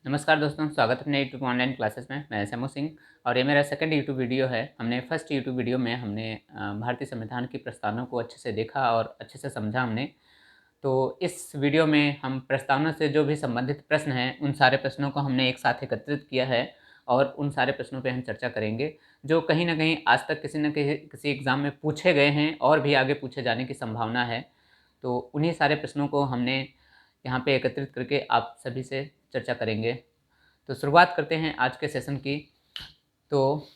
नमस्कार दोस्तों, स्वागत है अपने यूट्यूब ऑनलाइन क्लासेस में। मैं शमू सिंह और ये मेरा सेकंड यूट्यूब वीडियो है। हमने फर्स्ट यूट्यूब वीडियो में हमने भारतीय संविधान की प्रस्तावना को अच्छे से देखा और अच्छे से समझा हमने। तो इस वीडियो में हम प्रस्तावना से जो भी संबंधित प्रश्न हैं, उन सारे प्रश्नों को हमने एक साथ एकत्रित किया है और उन सारे प्रश्नों पे हम चर्चा करेंगे, जो कहीं न कहीं आज तक किसी न किसी एग्ज़ाम में पूछे गए हैं और भी आगे पूछे जाने की संभावना है। तो उन्हीं सारे प्रश्नों को हमने यहाँ पे एकत्रित करके आप सभी से चर्चा करेंगे। तो शुरुआत करते हैं आज के सेशन की। तो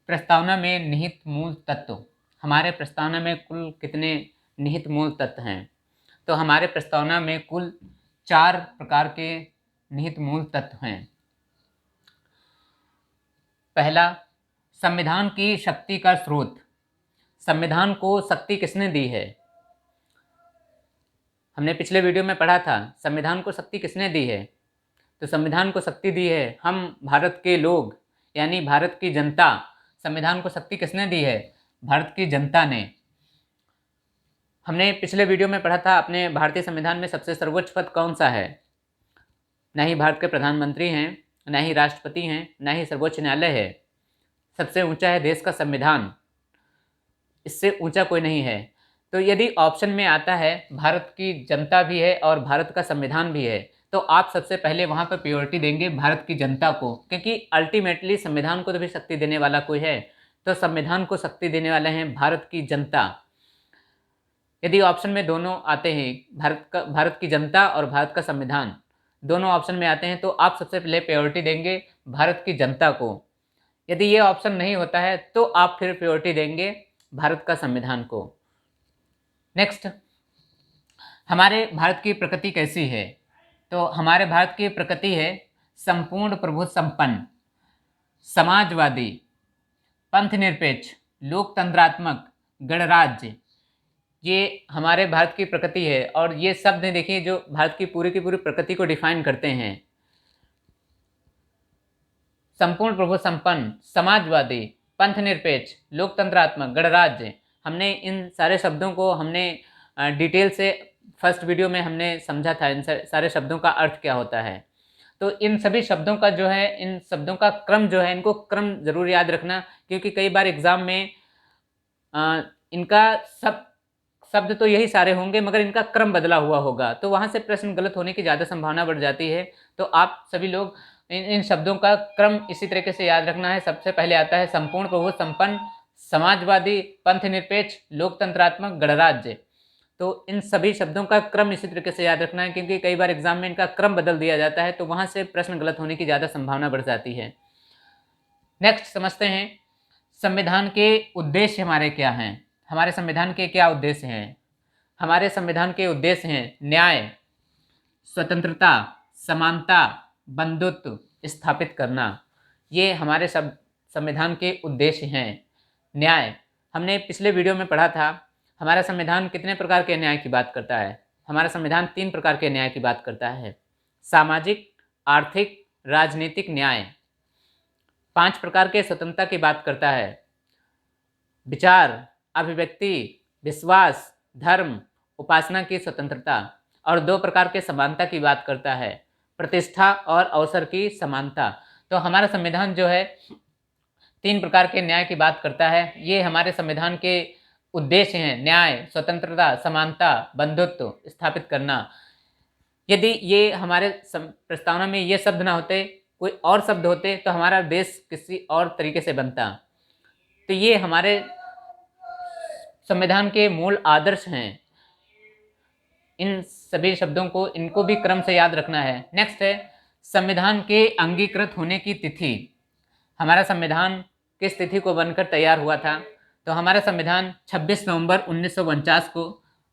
प्रस्तावना में निहित मूल तत्व, हमारे प्रस्तावना में कुल कितने निहित मूल तत्व हैं? तो हमारे प्रस्तावना में कुल 4 प्रकार के निहित मूल तत्व हैं। पहला, संविधान की शक्ति का स्रोत। संविधान को शक्ति किसने दी है? हमने पिछले वीडियो में पढ़ा था, संविधान को शक्ति किसने दी है? तो संविधान को शक्ति दी है हम भारत के लोग, यानी भारत की जनता। संविधान को शक्ति किसने दी है? भारत की जनता ने। हमने पिछले वीडियो में पढ़ा था, अपने भारतीय संविधान में सबसे सर्वोच्च पद कौन सा है? न ही भारत के प्रधानमंत्री हैं, न ही राष्ट्रपति हैं, न ही सर्वोच्च न्यायालय है। सबसे ऊंचा है देश का संविधान, इससे ऊंचा कोई नहीं है। तो यदि ऑप्शन में आता है भारत की जनता भी है और भारत का संविधान भी है, तो आप सबसे पहले वहाँ पर प्रायोरिटी देंगे भारत की जनता को, क्योंकि अल्टीमेटली संविधान को तो भी शक्ति देने वाला कोई है, तो संविधान को शक्ति देने वाले हैं भारत की जनता। यदि ऑप्शन में दोनों आते हैं, भारत की जनता और भारत का संविधान दोनों ऑप्शन में आते हैं, तो आप सबसे पहले प्रायोरिटी देंगे भारत की जनता को। यदि ये ऑप्शन नहीं होता है तो आप फिर प्रायोरिटी देंगे भारत का संविधान को। नेक्स्ट, हमारे भारत की प्रकृति कैसी है? तो हमारे भारत की प्रकृति है संपूर्ण प्रभु संपन्न, समाजवादी, पंथनिरपेक्ष, लोकतंत्रात्मक, गणराज्य। ये हमारे भारत की प्रकृति है और ये शब्द देखिए जो भारत की पूरी प्रकृति को डिफाइन करते हैं। संपूर्ण प्रभु संपन्न, समाजवादी, पंथनिरपेक्ष, लोकतंत्रात्मक, गणराज्य। हमने इन सारे शब्दों को हमने डिटेल से फर्स्ट वीडियो में हमने समझा था, इन सारे शब्दों का अर्थ क्या होता है। तो इन सभी शब्दों का जो है, इन शब्दों का क्रम जो है, इनको क्रम जरूर याद रखना, क्योंकि कई बार एग्जाम में इनका सब शब्द तो यही सारे होंगे मगर इनका क्रम बदला हुआ होगा, तो वहाँ से प्रश्न गलत होने की ज़्यादा संभावना बढ़ जाती है। तो आप सभी लोग इन शब्दों का क्रम इसी तरीके से याद रखना है। सबसे पहले आता है संपूर्ण प्रभु संपन्न, समाजवादी, पंथनिरपेक्ष, लोकतंत्रात्मक, गणराज्य। तो इन सभी शब्दों का क्रम इसी तरीके से याद रखना है, क्योंकि कई बार एग्जाम में इनका क्रम बदल दिया जाता है, तो वहाँ से प्रश्न गलत होने की ज़्यादा संभावना बढ़ जाती है। नेक्स्ट समझते हैं संविधान के उद्देश्य हमारे क्या हैं। हमारे संविधान के क्या उद्देश्य हैं? हमारे संविधान के उद्देश्य हैं न्याय, स्वतंत्रता, समानता, बंधुत्व स्थापित करना। ये हमारे सब संविधान के उद्देश्य हैं। न्याय, हमने पिछले वीडियो में पढ़ा था, हमारा संविधान कितने प्रकार के न्याय की बात करता है? हमारा संविधान 3 प्रकार के न्याय की बात करता है, सामाजिक, आर्थिक, राजनीतिक न्याय। 5 प्रकार के स्वतंत्रता की बात करता है, विचार, अभिव्यक्ति, विश्वास, धर्म, उपासना की स्वतंत्रता। और 2 प्रकार के समानता की बात करता है, प्रतिष्ठा और अवसर की समानता। तो हमारा संविधान जो है 3 प्रकार के न्याय की बात करता है। ये हमारे संविधान के उद्देश्य हैं, न्याय, स्वतंत्रता, समानता, बंधुत्व स्थापित करना। यदि ये हमारे प्रस्तावना में ये शब्द ना होते, कोई और शब्द होते, तो हमारा देश किसी और तरीके से बनता। तो ये हमारे संविधान के मूल आदर्श हैं। इन सभी शब्दों को, इनको भी क्रम से याद रखना है। नेक्स्ट है संविधान के अंगीकृत होने की तिथि। हमारा संविधान किस तिथि को बनकर तैयार हुआ था? तो हमारा संविधान 26 नवंबर 1949 को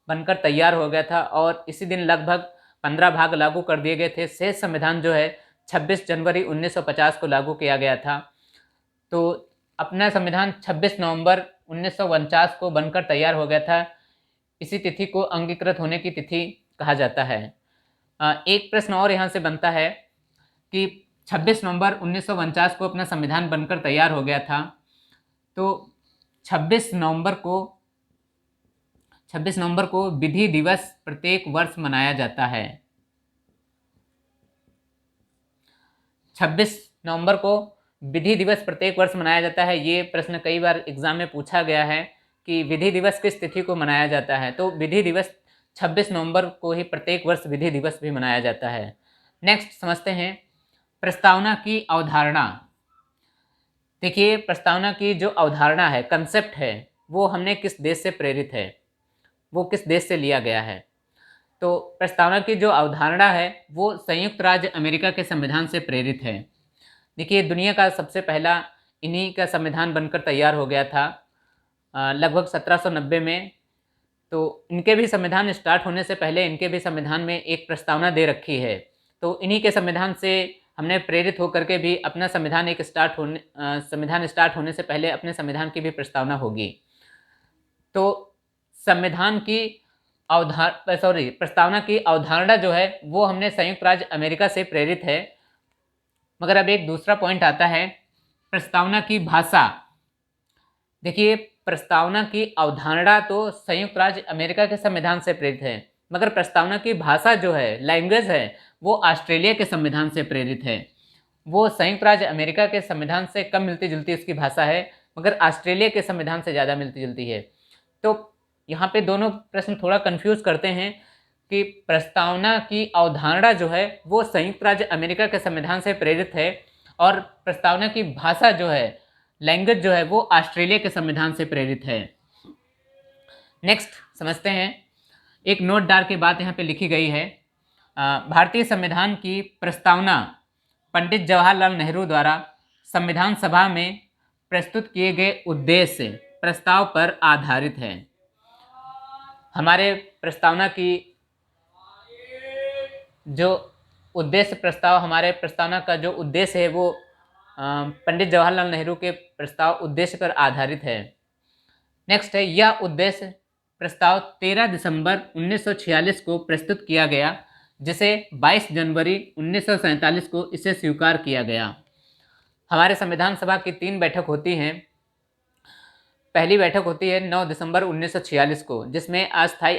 बनकर तैयार हो गया था और इसी दिन लगभग 15 भाग लागू कर दिए गए थे। शेष संविधान जो है 26 जनवरी 1950 को लागू किया गया था। तो अपना संविधान 26 नवंबर 1949 को बनकर तैयार हो गया था। इसी तिथि को अंगीकृत होने की तिथि कहा जाता है। एक प्रश्न और यहाँ से बनता है कि 26 नवंबर 1949 को अपना संविधान बनकर तैयार हो गया था, तो 26 नवंबर को विधि दिवस प्रत्येक वर्ष मनाया जाता है। 26 नवंबर को विधि दिवस प्रत्येक वर्ष मनाया जाता है। ये प्रश्न कई बार एग्जाम में पूछा गया है कि विधि दिवस किस तिथि को मनाया जाता है, तो विधि दिवस 26 नवंबर को ही प्रत्येक वर्ष विधि दिवस भी मनाया जाता है। नेक्स्ट समझते हैं प्रस्तावना की अवधारणा। देखिए, प्रस्तावना की जो अवधारणा है, कंसेप्ट है, वो हमने किस देश से प्रेरित है, वो किस देश से लिया गया है। तो प्रस्तावना की जो अवधारणा है वो संयुक्त राज्य अमेरिका के संविधान से प्रेरित है। देखिए, दुनिया का सबसे पहला इन्हीं का संविधान बनकर तैयार हो गया था लगभग 1790 में। तो इनके भी संविधान स्टार्ट होने से पहले इनके भी संविधान में एक प्रस्तावना दे रखी है। तो इन्हीं के संविधान से हमने प्रेरित होकर के भी अपना संविधान संविधान स्टार्ट होने से पहले अपने संविधान की भी प्रस्तावना होगी। तो संविधान की प्रस्तावना की अवधारणा जो है वो हमने संयुक्त राज्य अमेरिका से प्रेरित है। मगर अब एक दूसरा पॉइंट आता है, प्रस्तावना की भाषा। देखिए, प्रस्तावना की अवधारणा तो संयुक्त राज्य अमेरिका के संविधान से प्रेरित है, मगर प्रस्तावना की भाषा जो है, लैंग्वेज है, वो ऑस्ट्रेलिया के संविधान से प्रेरित है। वो संयुक्त राज्य अमेरिका के संविधान से कम मिलती जुलती उसकी भाषा है, मगर ऑस्ट्रेलिया के संविधान से ज़्यादा मिलती जुलती है। तो यहाँ पे दोनों प्रश्न थोड़ा कंफ्यूज करते हैं कि प्रस्तावना की अवधारणा जो है वो संयुक्त राज्य अमेरिका के संविधान से प्रेरित है और प्रस्तावना की भाषा जो है, लैंग्वेज जो है, वो ऑस्ट्रेलिया के संविधान से प्रेरित है। नेक्स्ट समझते हैं, एक नोट डाल के बात यहाँ पे लिखी गई है। भारतीय संविधान की प्रस्तावना पंडित जवाहरलाल नेहरू द्वारा संविधान सभा में प्रस्तुत किए गए उद्देश्य प्रस्ताव पर आधारित है। हमारे प्रस्तावना की जो उद्देश्य प्रस्ताव, हमारे प्रस्तावना का जो उद्देश्य है वो पंडित जवाहरलाल नेहरू के प्रस्ताव उद्देश्य पर आधारित है। नेक्स्ट है, यह उद्देश्य प्रस्ताव 13 दिसंबर 1946 को प्रस्तुत किया गया, जिसे 22 जनवरी 1947 को इसे स्वीकार किया गया। हमारे संविधान सभा की 3 बैठक होती हैं। पहली बैठक होती है 9 दिसंबर 1946 को, जिसमें अस्थायी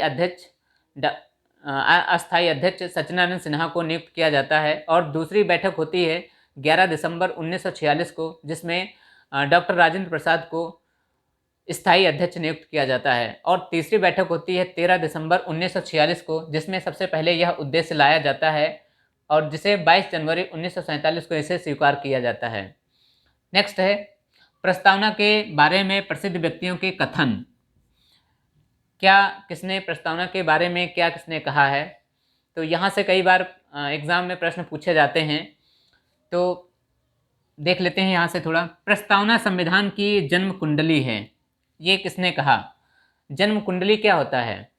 अध्यक्ष सच्चिदानंद सिन्हा को नियुक्त किया जाता है, और दूसरी बैठक होती है 11 दिसंबर 1946 को, जिसमें डॉक्टर राजेंद्र प्रसाद को स्थायी अध्यक्ष नियुक्त किया जाता है, और तीसरी बैठक होती है 13 दिसंबर 1946 को, जिसमें सबसे पहले यह उद्देश्य लाया जाता है और जिसे 22 जनवरी 1947 को इसे स्वीकार किया जाता है। नेक्स्ट है, प्रस्तावना के बारे में प्रसिद्ध व्यक्तियों के कथन। क्या किसने प्रस्तावना के बारे में क्या किसने कहा है, तो यहाँ से कई बार एग्ज़ाम में प्रश्न पूछे जाते हैं, तो देख लेते हैं यहाँ से थोड़ा। प्रस्तावना संविधान की जन्म कुंडली है, ये किसने कहा। जन्म कुंडली क्या होता है,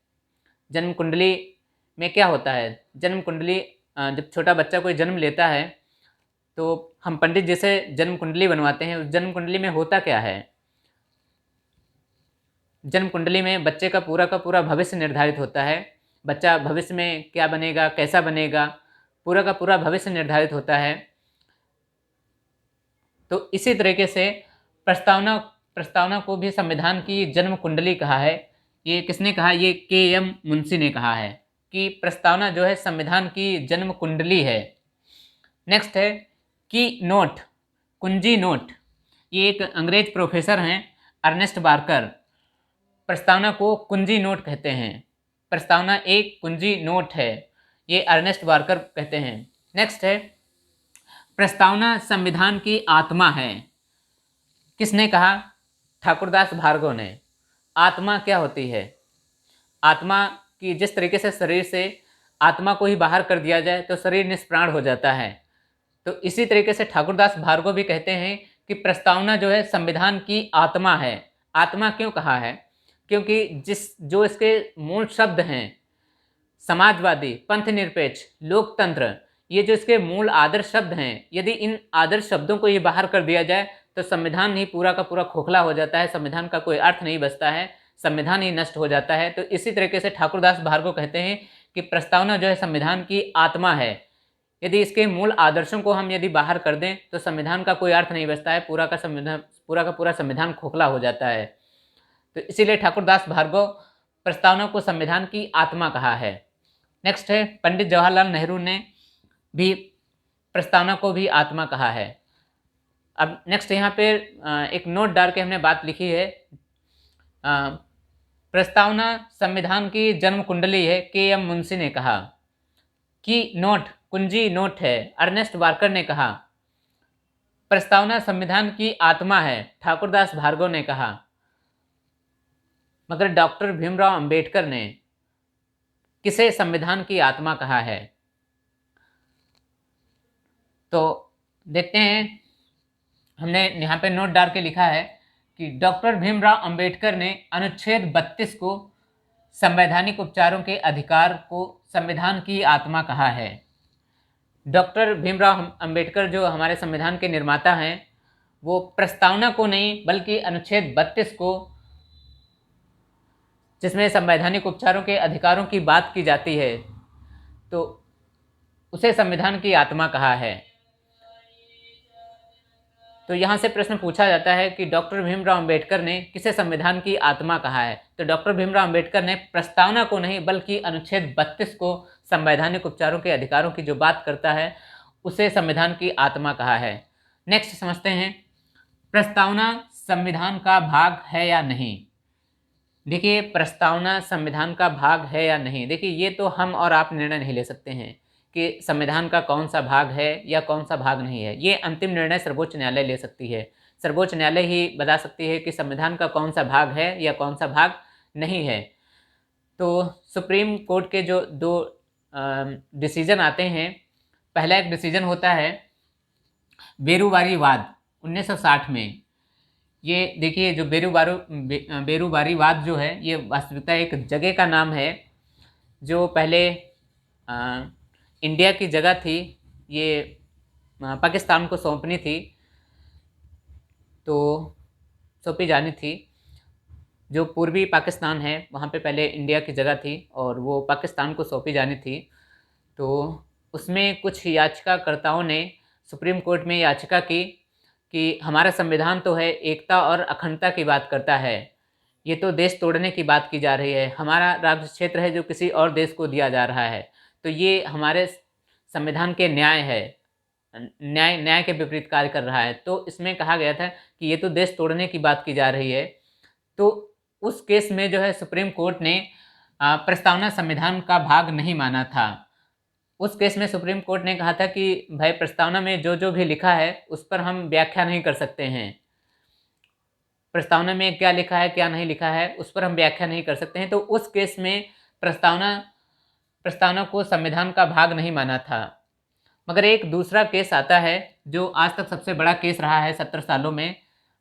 जन्म कुंडली में क्या होता है। जन्म कुंडली, जब छोटा बच्चा कोई जन्म लेता है तो हम पंडित जी से जन्म कुंडली बनवाते हैं। उस जन्म कुंडली में होता क्या है, जन्म कुंडली में बच्चे का पूरा भविष्य निर्धारित होता है। बच्चा भविष्य में क्या बनेगा, कैसा बनेगा, पूरा का पूरा भविष्य निर्धारित होता है। तो इसी तरीके से प्रस्तावना को भी संविधान की जन्म कुंडली कहा है। ये किसने कहा, ये के.एम. मुंशी ने कहा है कि प्रस्तावना जो है संविधान की जन्म कुंडली है। नेक्स्ट है की नोट, कुंजी नोट। ये एक अंग्रेज प्रोफेसर हैं अर्नेस्ट बार्कर, प्रस्तावना को कुंजी नोट कहते हैं। प्रस्तावना एक कुंजी नोट है, ये अर्नेस्ट बार्कर कहते हैं। नेक्स्ट है, प्रस्तावना संविधान की आत्मा है। किसने कहा, ठाकुरदास भार्गव ने। आत्मा क्या होती है, आत्मा की जिस तरीके से शरीर से आत्मा को ही बाहर कर दिया जाए तो शरीर निष्प्राण हो जाता है, तो इसी तरीके से ठाकुरदास भार्गव भी कहते हैं कि प्रस्तावना जो है संविधान की आत्मा है। आत्मा क्यों कहा है, क्योंकि जो इसके मूल शब्द हैं, समाजवादी, पंथनिरपेक्ष, लोकतंत्र, ये जो इसके मूल आदर्श शब्द हैं, यदि इन आदर्श शब्दों को ये बाहर कर दिया जाए तो संविधान ही पूरा का पूरा खोखला हो जाता है, संविधान का कोई अर्थ नहीं बचता है, संविधान ही नष्ट हो जाता है। तो इसी तरीके से ठाकुरदास भार्गव कहते हैं कि प्रस्तावना जो है संविधान की आत्मा है। यदि इसके मूल आदर्शों को हम यदि बाहर कर दें तो संविधान का कोई अर्थ नहीं बचता है, पूरा का पूरा संविधान खोखला हो जाता है। तो इसीलिए ठाकुरदास भार्गव प्रस्तावना को संविधान की आत्मा कहा है। नेक्स्ट है, पंडित जवाहरलाल नेहरू ने भी प्रस्तावना को भी आत्मा कहा है। अब नेक्स्ट यहाँ पे एक नोट डाल के हमने बात लिखी है, प्रस्तावना संविधान की जन्म कुंडली है, के.एम. मुंशी ने कहा कि नोट कुंजी नोट है, अर्नेस्ट वार्कर ने कहा प्रस्तावना संविधान की आत्मा है, ठाकुरदास भार्गव ने कहा, मगर डॉक्टर भीमराव अंबेडकर ने किसे संविधान की आत्मा कहा है? तो देखते हैं, हमने यहाँ पे नोट डाल के लिखा है कि डॉक्टर भीमराव अंबेडकर ने अनुच्छेद 32 को संवैधानिक उपचारों के अधिकार को संविधान की आत्मा कहा है। डॉक्टर भीमराव अंबेडकर जो हमारे संविधान के निर्माता हैं, वो प्रस्तावना को नहीं बल्कि अनुच्छेद 32 को, जिसमें संवैधानिक उपचारों के अधिकारों की बात की जाती है, तो उसे संविधान की आत्मा कहा है। तो यहाँ से प्रश्न पूछा जाता है कि डॉक्टर भीमराव अंबेडकर ने किसे संविधान की आत्मा कहा है? तो डॉक्टर भीमराव अंबेडकर ने प्रस्तावना को नहीं बल्कि अनुच्छेद 32 को, संवैधानिक उपचारों के अधिकारों की जो बात करता है, उसे संविधान की आत्मा कहा है। नेक्स्ट समझते हैं, प्रस्तावना संविधान का भाग है या नहीं। देखिए, प्रस्तावना संविधान का भाग है या नहीं, देखिए ये तो हम और आप निर्णय नहीं ले सकते हैं कि संविधान का कौन सा भाग है या कौन सा भाग नहीं है। ये अंतिम निर्णय सर्वोच्च न्यायालय ले सकती है। सर्वोच्च न्यायालय ही बता सकती है कि संविधान का कौन सा भाग है या कौन सा भाग नहीं है। तो सुप्रीम कोर्ट के जो दो डिसीजन आते हैं, पहला एक डिसीजन होता है बेरुवारी वाद 1960 में। ये देखिए, जो बेरुवारी वाद जो है, ये वास्तविकता एक जगह का नाम है जो पहले इंडिया की जगह थी, ये पाकिस्तान को सौंपनी थी, तो सौंपी जानी थी। जो पूर्वी पाकिस्तान है वहाँ पे पहले इंडिया की जगह थी और वो पाकिस्तान को सौंपी जानी थी। तो उसमें कुछ याचिकाकर्ताओं ने सुप्रीम कोर्ट में याचिका की कि हमारा संविधान तो है एकता और अखंडता की बात करता है, ये तो देश तोड़ने की बात की जा रही है। हमारा राज्य क्षेत्र है जो किसी और देश को दिया जा रहा है, तो ये हमारे संविधान के न्याय के विपरीत कार्य कर रहा है। तो इसमें कहा गया था कि ये तो देश तोड़ने की बात की जा रही है। तो उस केस में जो है सुप्रीम कोर्ट ने प्रस्तावना संविधान का भाग नहीं माना था। उस केस में सुप्रीम कोर्ट ने कहा था कि भाई, प्रस्तावना में जो जो भी लिखा है उस पर हम व्याख्या नहीं कर सकते हैं। प्रस्तावना में क्या लिखा है क्या नहीं लिखा है उस पर हम व्याख्या नहीं कर सकते हैं। तो उस केस में प्रस्तावना को संविधान का भाग नहीं माना था। मगर एक दूसरा केस आता है जो आज तक सबसे बड़ा केस रहा है 70 सालों में,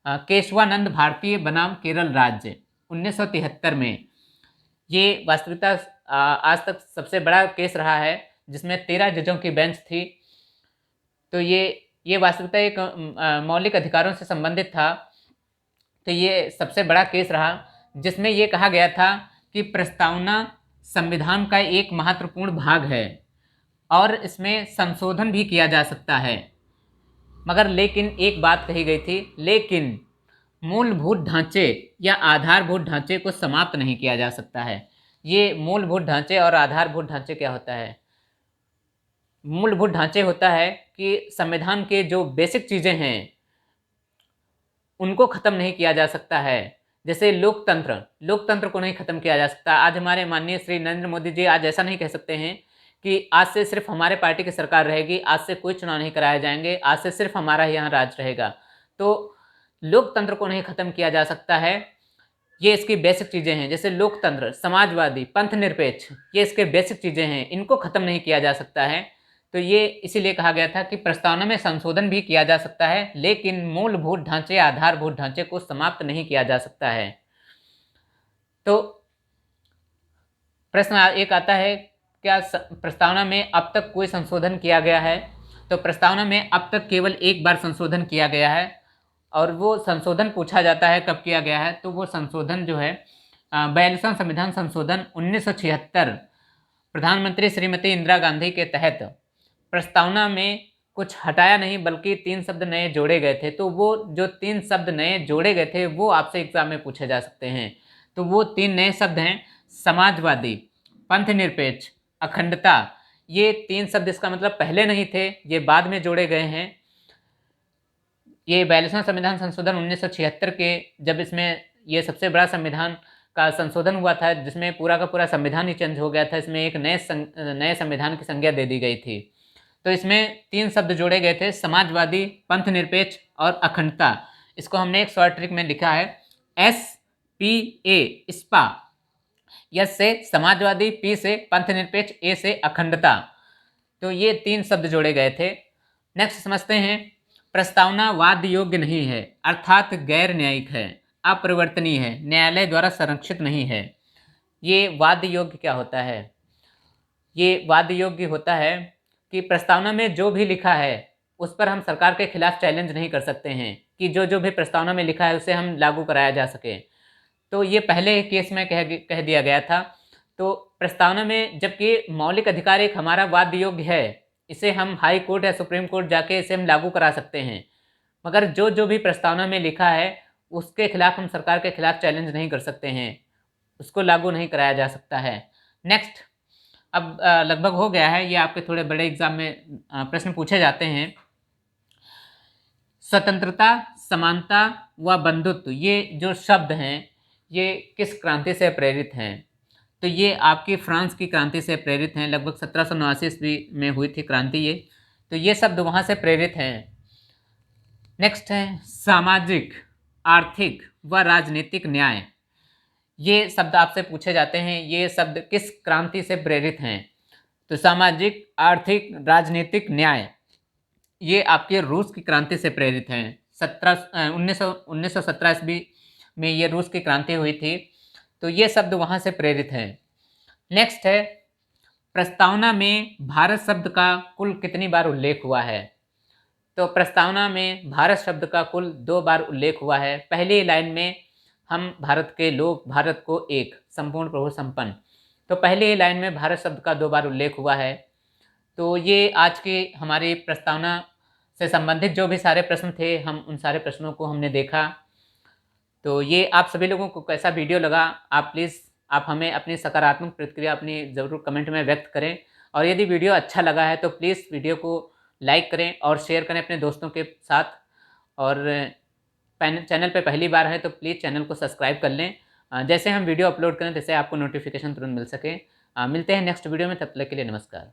केशवानंद भारतीय बनाम केरल राज्य 1973 में। ये वास्तविकता आज तक सबसे बड़ा केस रहा है जिसमें 13 जजों की बेंच थी। तो ये वास्तविकता एक मौलिक अधिकारों से संबंधित था। तो ये सबसे बड़ा केस रहा जिसमें ये कहा गया था कि प्रस्तावना संविधान का एक महत्वपूर्ण भाग है और इसमें संशोधन भी किया जा सकता है। मगर लेकिन एक बात कही गई थी, लेकिन मूलभूत ढांचे या आधारभूत ढांचे को समाप्त नहीं किया जा सकता है। ये मूलभूत ढांचे और आधारभूत ढांचे क्या होता है? मूलभूत ढांचे होता है कि संविधान के जो बेसिक चीज़ें हैं उनको ख़त्म नहीं किया जा सकता है। जैसे लोकतंत्र को नहीं ख़त्म किया जा सकता। आज हमारे माननीय श्री नरेंद्र मोदी जी आज ऐसा नहीं कह सकते हैं कि आज से सिर्फ हमारे पार्टी की सरकार रहेगी, आज से कोई चुनाव नहीं कराए जाएंगे, आज से सिर्फ हमारा ही यहाँ राज रहेगा। तो लोकतंत्र को नहीं ख़त्म किया जा सकता है। ये इसकी बेसिक चीज़ें हैं, जैसे लोकतंत्र, समाजवादी, पंथ निरपेक्ष, ये इसके बेसिक चीज़ें हैं, इनको ख़त्म नहीं किया जा सकता है। तो ये इसीलिए कहा गया था कि प्रस्तावना में संशोधन भी किया जा सकता है, लेकिन मूलभूत ढांचे, आधारभूत ढांचे को समाप्त नहीं किया जा सकता है। तो प्रश्न एक आता है, क्या प्रस्तावना में अब तक कोई संशोधन किया गया है? तो प्रस्तावना में अब तक केवल एक बार संशोधन किया गया है और वो संशोधन पूछा जाता है कब किया गया है। तो वो संशोधन जो है 42वां संविधान संशोधन 1976 प्रधानमंत्री श्रीमती इंदिरा गांधी के तहत प्रस्तावना में कुछ हटाया नहीं बल्कि 3 शब्द नए जोड़े गए थे। तो वो जो 3 शब्द नए जोड़े गए थे वो आपसे एग्जाम में पूछे जा सकते हैं। तो वो 3 नए शब्द हैं समाजवादी, पंथ निरपेक्ष, अखंडता। ये 3 शब्द इसका मतलब पहले नहीं थे, ये बाद में जोड़े गए हैं। ये 42वां संविधान संशोधन 1976 के, जब इसमें ये सबसे बड़ा संविधान का संशोधन हुआ था, जिसमें पूरा का पूरा संविधान ही चेंज हो गया था। इसमें एक नए संविधान की संज्ञा दे दी गई थी। तो इसमें 3 शब्द जोड़े गए थे, समाजवादी, पंथनिरपेक्ष और अखंडता। इसको हमने एक शॉर्ट ट्रिक में लिखा है SPA, स्पा। यस से समाजवादी, P से पंथनिरपेक्ष, A से अखंडता। तो ये 3 शब्द जोड़े गए थे। नेक्स्ट समझते हैं, प्रस्तावना वाद योग्य नहीं है, अर्थात गैर न्यायिक है, अपरिवर्तनीय है, न्यायालय द्वारा संरक्षित नहीं है। ये वाद योग्य क्या होता है? ये वाद योग्य होता है कि प्रस्तावना में जो भी लिखा है उस पर हम सरकार के खिलाफ चैलेंज नहीं कर सकते हैं, कि जो भी प्रस्तावना में लिखा है उसे हम लागू कराया जा सके। तो ये पहले केस में कह दिया गया था। तो प्रस्तावना में, जबकि मौलिक अधिकार एक हमारा वाद योग्य है, इसे हम हाई कोर्ट या सुप्रीम कोर्ट जाके इसे हम लागू करा सकते हैं, मगर जो भी प्रस्तावना में लिखा है उसके खिलाफ हम सरकार के खिलाफ चैलेंज नहीं कर सकते हैं, उसको लागू नहीं कराया जा सकता है। नेक्स्ट, अब लगभग हो गया है, ये आपके थोड़े बड़े एग्जाम में प्रश्न पूछे जाते हैं। स्वतंत्रता, समानता व बंधुत्व, ये जो शब्द हैं ये किस क्रांति से प्रेरित हैं? तो ये आपकी फ्रांस की क्रांति से प्रेरित हैं। लगभग 1789 ईस्वी में हुई थी क्रांति ये, तो ये शब्द वहाँ से प्रेरित हैं। नेक्स्ट है सामाजिक, आर्थिक व राजनीतिक न्याय। ये शब्द आपसे पूछे जाते हैं, ये शब्द किस क्रांति से प्रेरित हैं? तो सामाजिक, आर्थिक, राजनीतिक न्याय ये आपके रूस की क्रांति से प्रेरित हैं। 1917 ईस्वी में ये रूस की क्रांति हुई थी, तो ये शब्द वहाँ से प्रेरित हैं। नेक्स्ट है, प्रस्तावना में भारत शब्द का कुल कितनी बार उल्लेख हुआ है? तो प्रस्तावना में भारत शब्द का कुल 2 बार उल्लेख हुआ है। पहली लाइन में हम भारत के लोग, भारत को एक, संपूर्ण प्रभु संपन्न, तो पहली ही लाइन में भारत शब्द का 2 बार उल्लेख हुआ है। तो ये आज की हमारी प्रस्तावना से संबंधित जो भी सारे प्रश्न थे, हम उन सारे प्रश्नों को हमने देखा। तो ये आप सभी लोगों को कैसा वीडियो लगा, आप प्लीज़ आप हमें अपनी सकारात्मक प्रतिक्रिया अपनी ज़रूर कमेंट में व्यक्त करें। और यदि वीडियो अच्छा लगा है तो प्लीज़ वीडियो को लाइक करें और शेयर करें अपने दोस्तों के साथ। और चैनल पे पहली बार है तो प्लीज़ चैनल को सब्सक्राइब कर लें, जैसे हम वीडियो अपलोड करें जैसे आपको नोटिफिकेशन तुरंत मिल सके। मिलते हैं नेक्स्ट वीडियो में, तब तक के लिए नमस्कार।